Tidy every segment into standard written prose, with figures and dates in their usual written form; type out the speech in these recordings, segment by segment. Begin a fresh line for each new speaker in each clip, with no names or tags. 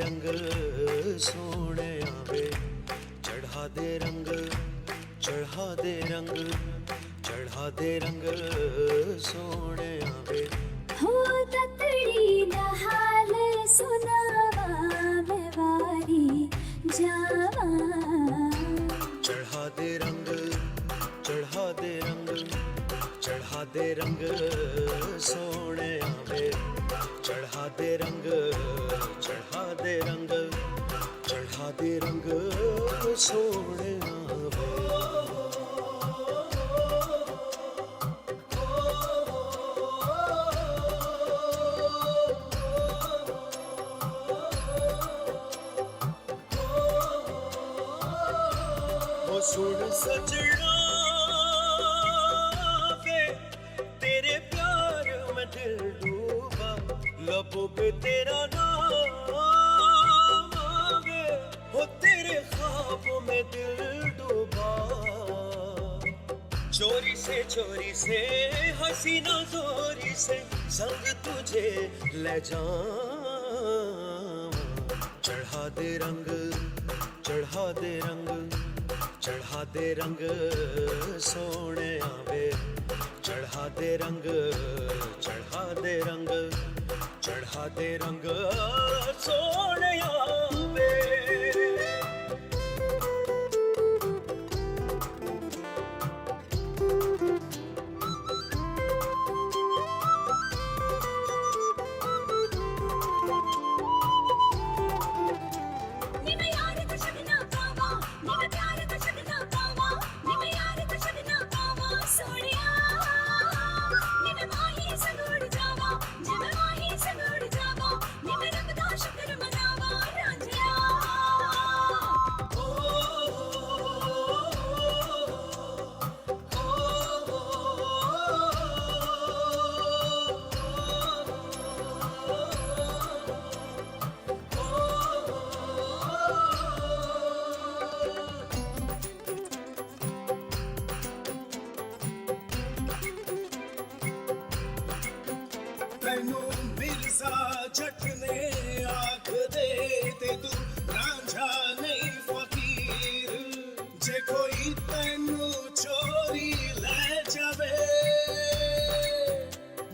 रंग सोने आवे, चढ़ा दे रंग, चढ़ा दे रंग, चढ़ा दे रंग सोने आवे।
हो ततड़ी दा हाल सुनावा मैं वारी जावा।
चढ़ा दे रंग, चढ़ा दे रंग, चढ़ा दे रंग सोने आवे, चढ़ा दे रंग, चढ़ा दे रंग, चढ़ा दे रंग सोने आवे। वो सुन सजना वे, तेरे प्यार में दिल डूबा, लबों पे तेरा नाम आवे, हो तेरे ख्वाबों में दिल डूबा। चोरी से हसीना जोरी से संग तुझे ले जाऊं। चढ़ा दे रंग, चढ़ा दे रंग, चढ़ा दे रंग सोने आवे, चढ़ा दे रंग, चढ़ा दे रंग, चढ़ा दे रंग सोने आवे।
तैनू मिर्जा जट ने आख दे ते तू रांझा नहीं फकीर, जे कोई तैनू चोरी ले जावे,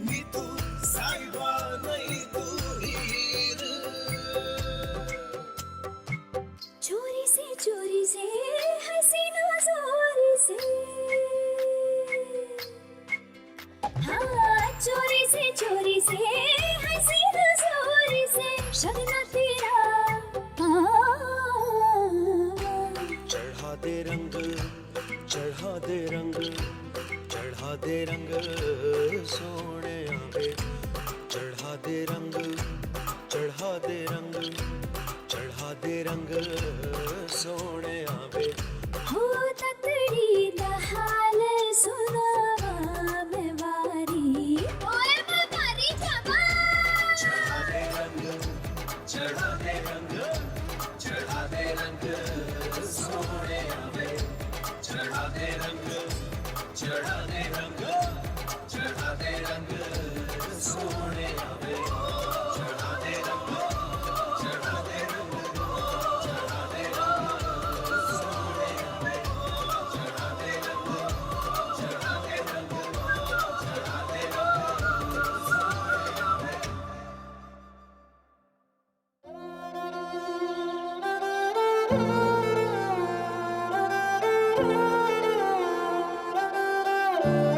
नी तू साहिबा नहीं तू हीर।
चोरी से हसीना जोरी से, हाँ चोरी से हसीना जोरी से शगना तेरा।
चढ़ा दे रंग, चढ़ा दे रंग, चढ़ा दे रंग सोने आवे, चढ़ा दे रंग, चढ़ा दे रंग, चढ़ा दे रंग सोने आवे।
हो ततड़ी दा हाल सुनावा मैं वारी, ओए मैं वारी जावा।
चढ़ा दे रंग, चढ़ा दे रंग, चढ़ा दे रंग सोने आवे, चढ़ा दे रंग, चढ़ा दे रंग, चढ़ा दे रंग सोने आवे, चढ़ा दे रंग, चढ़ा दे रंग, चढ़ा दे रंग सोने आवे, चढ़ा दे रंग, चढ़ा दे रंग, चढ़ा दे रंग सोने आवे।
ओ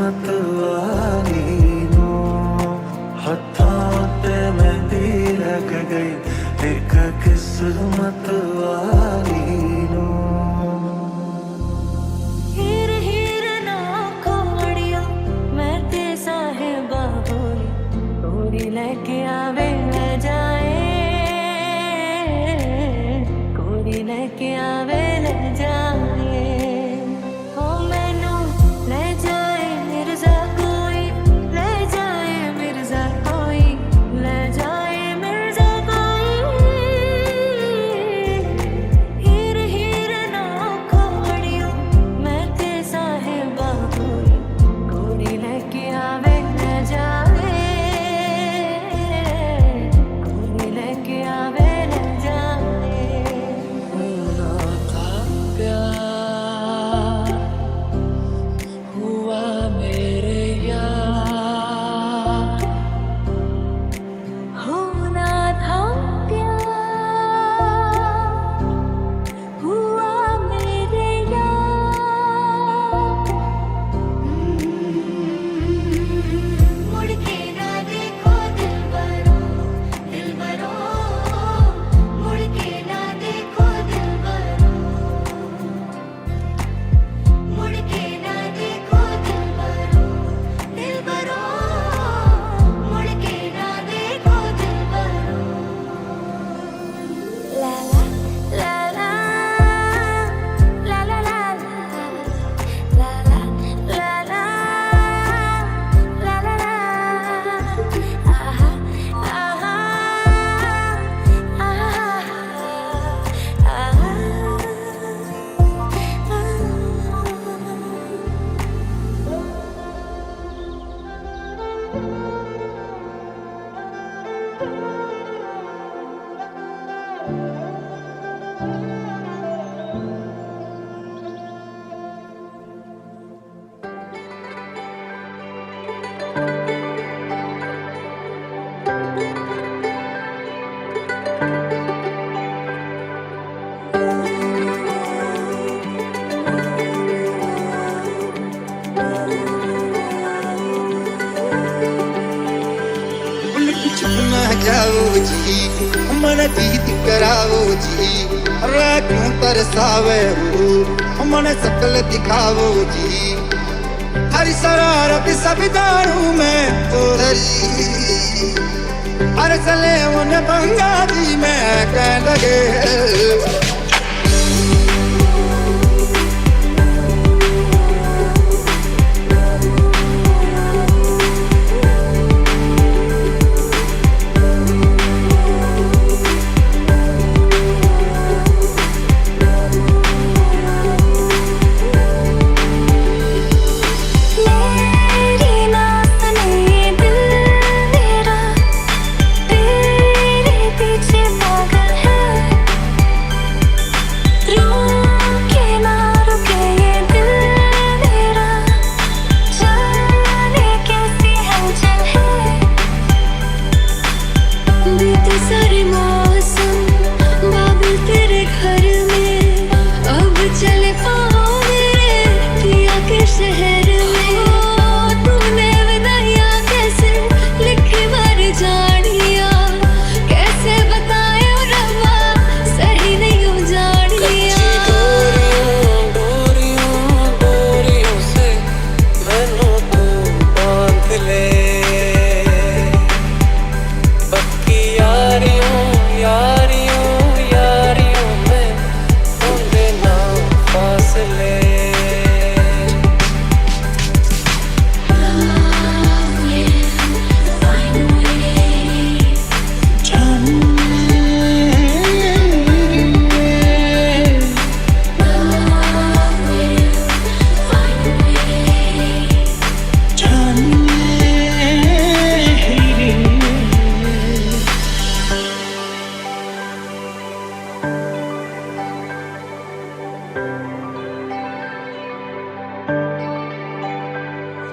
किस्मत वाली नो हथों ते मेहंदी लग गई एक किस्मत वाली नो
हीर हीर ना खोड़ियो मैं ते साहिबा बोली कोरी लेके आवे ले जाए कोरी लेके आवे ले जाए ओ मैनू ले जाए मिर्जा कोई ले जाए मिर्जा कोई ले जाए मिर्जा कोई हीर हीर ना खोड़ियो मैं ते साहिबा कोई कोरी लेके आवे ले जाए कोरी लेके आवे ले जाए
होना था प्यार हुआ मेरे यार
होना था प्यार हुआ मेरे यार मुड़ के ना देखो दिलबरो दिलबरो मुड़ के ना देखो दिलबरो मुड़ के ना देखो दिलबरो दिलबरो मुड़ के ना देखो दिलबरो ला ला ला ला ला ला ला ला ला ला ला ला ला आहा आहा
उलट छुपना जाओ जी मन दीद कराओ जी क्यों तरसावे हो मन सकल दिखाओ जी हर शरारत सब दारू में तोरी हर सले उन बंगाली में कह लगे
मेरी नात नहीं दिल मेरा तेरे पीछे पागल है रुके ना रुके ये दिल मेरा जाने कैसी हलचल है बीते सारे मौसम बाबुल तेरे घर में अब चले पाओ मेरे पिया के शहर में तूने विदाइयाँ कैसे लिखी मर जानिया कैसे बताए रब्बा सही नहीं हो जानिया
डोरियों से मैनू तू बांध ले पक्की यारियों में होंगे ना फासले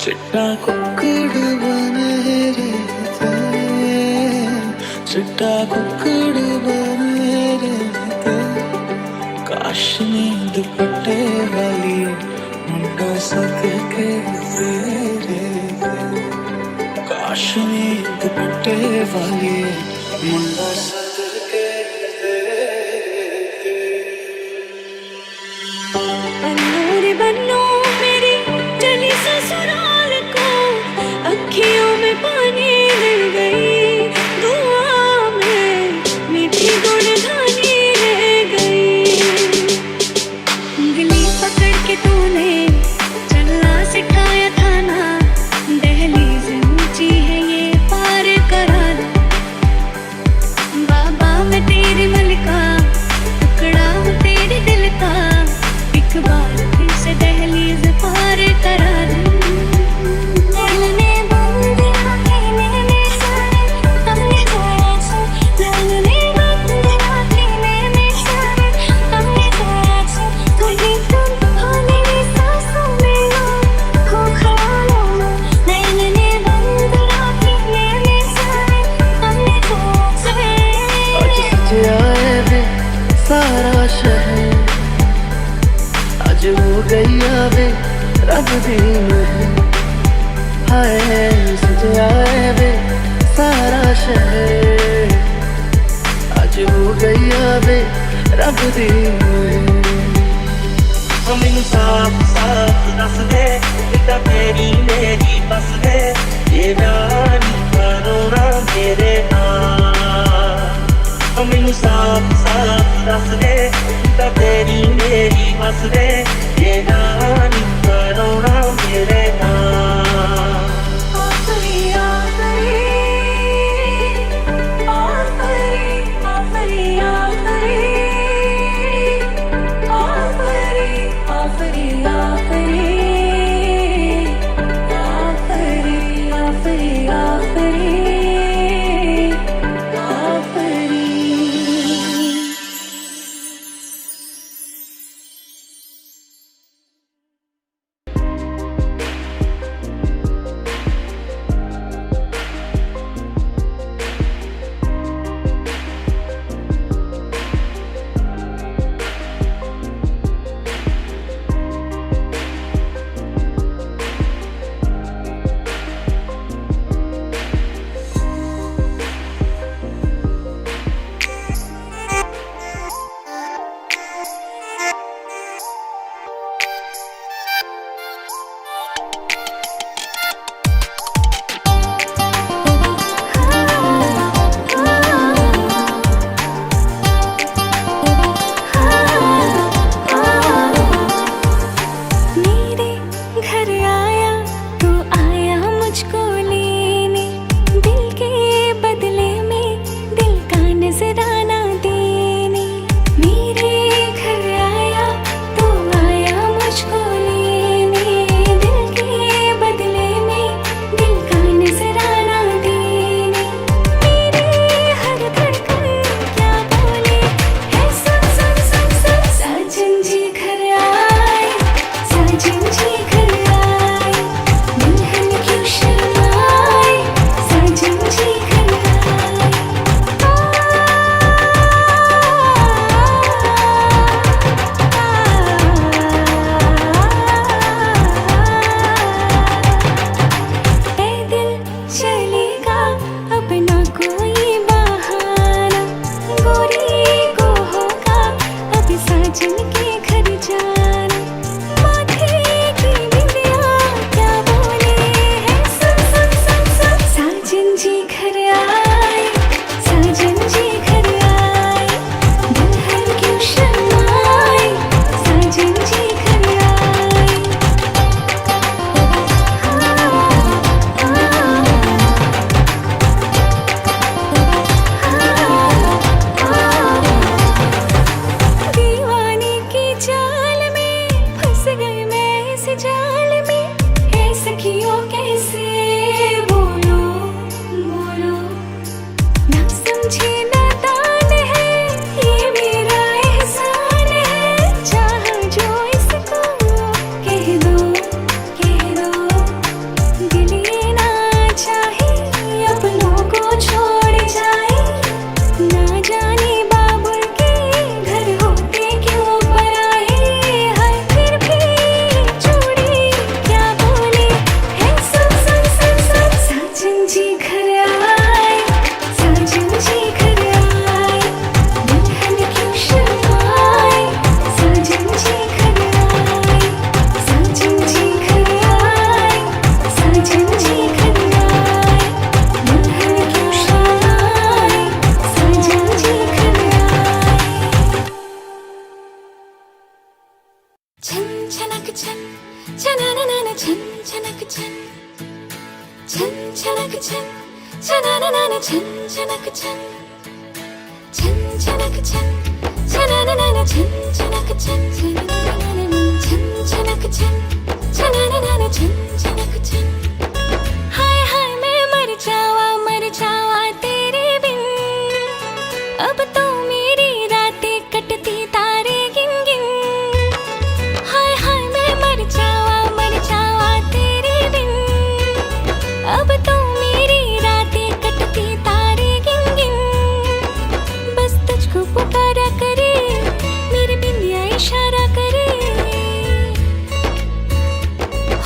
चिट्टा कुक्कड़ बने रहते चिट्टा कुक्कड़ बने रहते काश नींद दुपट्टे वाली मुंडा सक के तेरे काश नींद दुपट्टे वाली मुंडा सदर के
अन्नूर बन्नो मेरी चली ससुराल को, अखियों में पानी मिल गई, दुआ में मीठी गुणगानी रह गई। उंगली पकड़ के तूने चलना सिखाया था ना, दहलीज ऊंची है ये पार करा लो। बाबा मैं तेरी मलिका, टुकड़ा हूँ तेरे दिल का, एक बार फिर से दहलीज पार करा दूं। दिल ने बंद आँखें मेरे सारे, हमने जोड़ा से, दिल ने बंद आँखें मेरे सारे, हमने जोड़ा से, कहीं तुम हो मेरी सांसों में हो, खो ख्यालों में। दिल ने बंद आँखें मेरे सारे, हमने जोड़ा से।
आज सजया है वे सारा शहर, आज हो गई वे रब दी महर। हाय सजया है वे सारा शहर, आज हो गई वे रब दी महर।
ਮੈਨੂੰ ਸਾਫ਼ ਸਾਫ਼ ਦੱਸ ਦੇ ਕਿਤਾ ਤੇਰੀ ਮੇਰੀ ਬਸ ਦੇ ਇਹ ਵਿਆਹ ਨਹੀਂ ਕਰੋਣਾ ਮੇਰੇ ਨਾਲ ਮੈਨੂੰ ਸਾਫ਼ ਸਾਫ਼ ਦੱਸ ਦੇ ਕਿਤਾ ਤੇਰੀ ਮੇਰੀ ਬਸ ਦੇ ਇਹ ਵਿਆਹ ਨਹੀਂ ਕਰੋਣਾ ਮੇਰੇ ਨਾਲ
आखरी आखरी आखरी आखरी आखरी आखरी आखरी आखरी आखरी आखरी आखरी। छन छनना ना छन छनक छन छन छनक छन छनना ना छन छनक छन छन छनक छन छनना ना छन छनक छन छन छनक छन छनना ना छन छनक छन। हाय हाय मैं मर जावा तेरे बिन, अब तो मेरी रातें कटती तारे गिन गिन। हाय हाय मैं मर जावा तेरे बिन, अब तो मेरी रातें कटती तारे गिन गिन। बस तुझको पुकारा करे मेरी बिंदिया इशारा करे।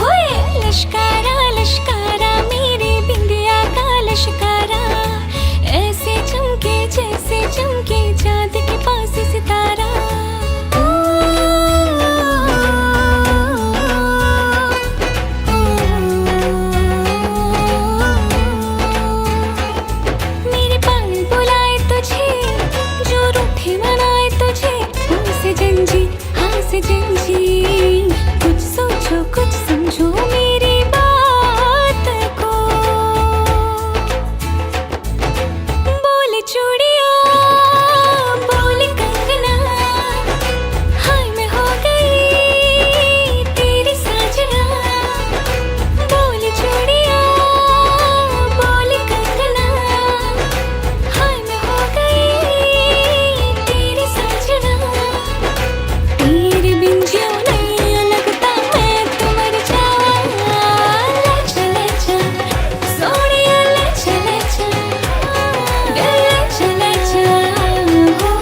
होए लश्कारा लश्कारा मेरी बिंदिया का लश्कारा, ऐसे चमके जैसे चमके चांद के पास सितारा। मेरे पाल बुलाए तुझे, जो रूठे मनाए तुझे, हमसे जंजी हाँ से जंजी। कुछ सोचो कुछ समझो मेरी बात को, बोले चूड़िया बोले कंगना, हाय मैं हो गई तेरी साजना। बोले चूड़िया बोले कंगना, हाय मैं हो गई तेरी साजना। तेरे बिन जियो नहीं लगता मैं तो मर जावा। ले चले जा सोनिया ले चले जा, ले चले जा हो।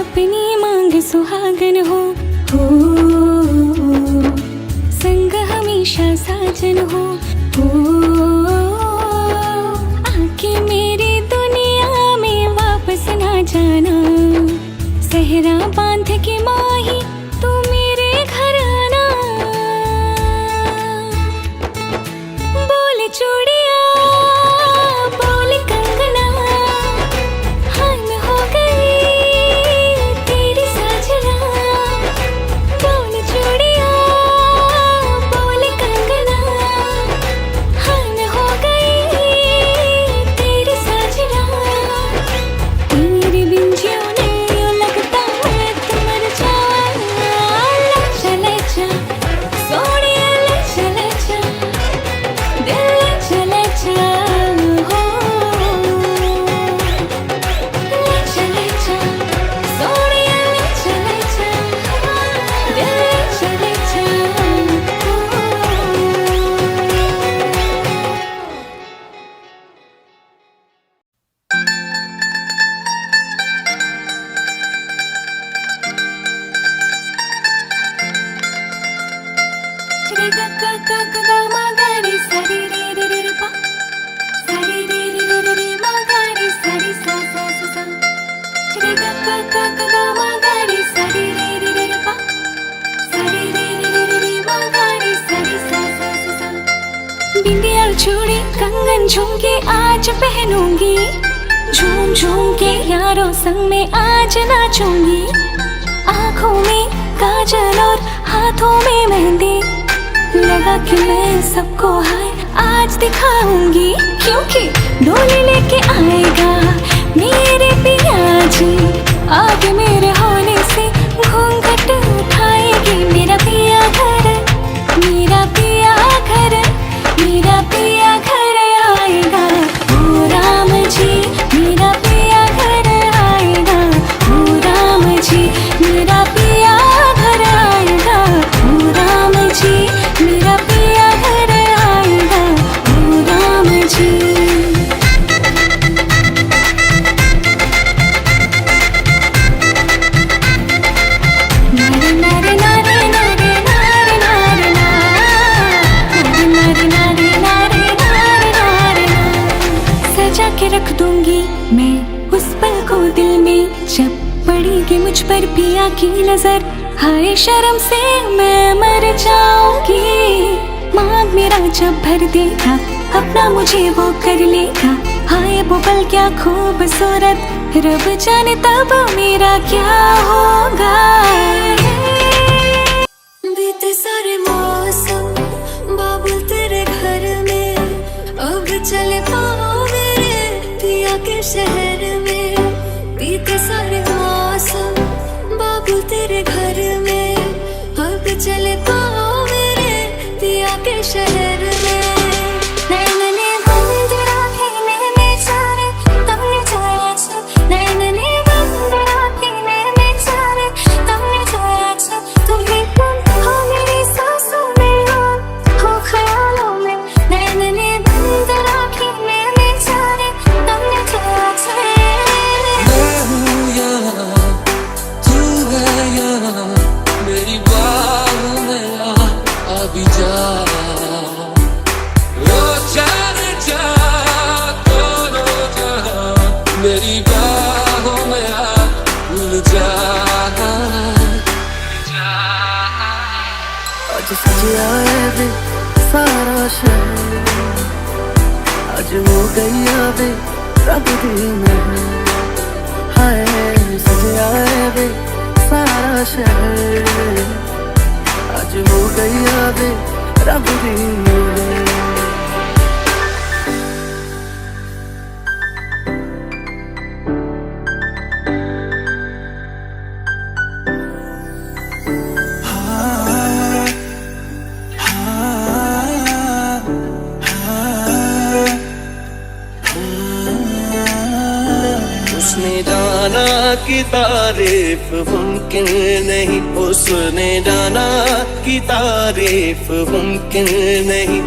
अपनी मांग सुहागन हो, संग हमेशा साजन हो। आके मेरी दुनिया में वापस ना जाना, सहरा बांध के माही तू मेरे घर आना। बोले चूड़िया बोले कंगना, हाय मैं हो गई तेरी साजना। बोले चूड़िया बोले कंगना, हाय मैं हो गई तेरी साजना। तेरे बिन जियो नहीं लगता मैं तो मर जावा। ले चले जा सोनिया ले चले जा, दिल ले चले जा हो। ले चले जा सोनिया ले चले जा, दिल ले चले जा हो। रे गा गा गा गा गा मा गा रे सा रे रे रे रे रे पा, सा रे रे रे रे रे रे मा गा रे सा रे सा सा सा सा। रे गा गा गा गा गा मा गा रे सा रे रे रे रे रे पा, सा रे रे रे रे रे रे मा गा रे सा रे सा सा सा सा। बिंदिया चूड़ी कंगन झुमके आज पहनूंगी, झूम झूम के यारों संग में आज नाचूंगी। आँखों में काजल और हाथों में मेहंदी लगा के मैं सबको हाय आज दिखाऊंगी। क्योंकि डोली लेके आएगा मेरे पिया जी, आगे मेरे होने से घूंघट उठाएगी। मेरा पिया घर, मेरा पिया घर, मेरा पिया घर आएगा। ओ राम जी मेरा पिया घर आएगा। ओ राम जी मेरा पिया घर आएगा। ओ राम जी मेरा पिया घर आएगा। ओ राम जी। डालोगे मुझ पर पिया की नजर, हाय शर्म से मैं मर जाऊंगी। मांग मेरा जब भर देगा, अपना मुझे वो कर लेगा, हाय वो पल क्या खूबसूरत, रब जाने तब मेरा क्या होगा। बीते सारे मौसम बाबुल तेरे घर में, अब चले पाओ मेरे पिया के शहर में। बीते सारे मौसम बाबुल तेरे घर में, अब चले पाओ मेरे पिया के शहर में। नैनने बंद राखे मैंने चारे, तुमने छाया छो, नैनने बंद राखे मैंने चारे, तुमने छाया छो। तुम्हें तुम हो मेरी सांसों में हो ख्यालों में, नैनने बंद राखे मैंने चारे, तुमने छाया छो।
मैं हूँ यहाँ, तू है यहाँ, मेरी बाहों में आ अभी जा। ओ जाने जा दोनों जहां, मेरी बाहों में आ भूल जा।
आज सजिया है वे सारा शहर, आज हो गई वे रब दी महर, हाय सजिया है वे सारा शहर, आज हो गई वे रब दी महर।
उसने जाना कि तारीफ मुमकिन नहीं, उसने जाना कि तारीफ मुमकिन नहीं।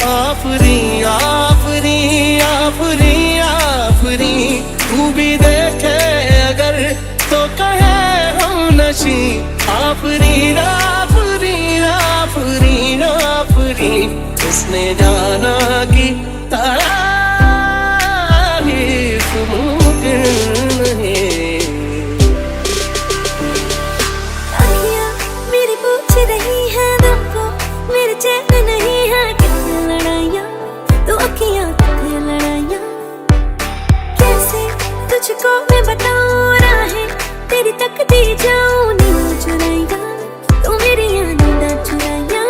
आफरी आफरी आफरी आफरी, तू भी देखे अगर तो कहे हम नशी। आफरी आफरी आफरी आफरी, उसने जाना कि तारीफ मुमकिन नहीं।
आँखियाँ मेरी पूछ रही है दिल को, मेरे चैन नहीं है कितनी लड़ाइयाँ, तो आँखियाँ कितनी लड़ाइयाँ। कैसे तुझको मैं बताऊँ राहें, तेरी तकती जाऊँ नींद चुराइया, तो मेरी नींद चुराइया।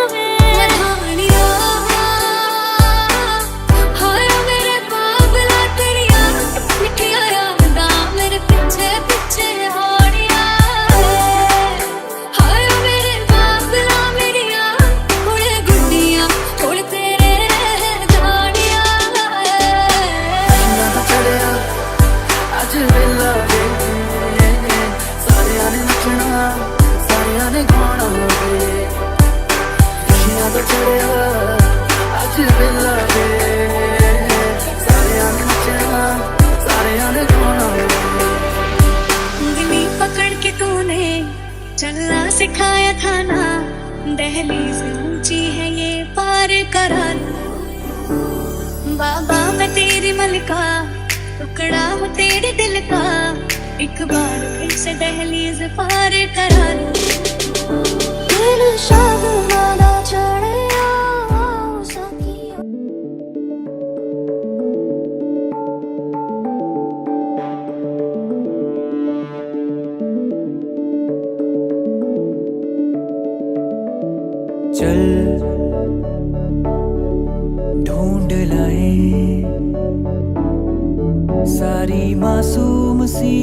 हाय मेरे बाबला तेरिया, मिठिया यादा मेरे पीछे पीछे हाड़िया। हाय मेरे बाबला मेरिया, उड़े गुड्डिया उड़ तेरे दाड़िया।
ना चढ़िया आज वेला वे, सारिया ने नचना सारिया ने गाना वे, खुशियां तो चढ़िया आज वेला वे, सारिया ने नचना सारिया ने गाना वे।
उंगली पकड़ के तूने चलना सिखाया था ना, दहलीज ऊंची है ये पार करा लूं। बाबा मैं तेरी मलका, टुकड़ा हूँ तेरे दिल का, एक बार फिर से दहलीज पार करा लूं। दिल शागवाना चढ़े आओ सखियों।
चल ढूंढ लाए सारी मासूम सी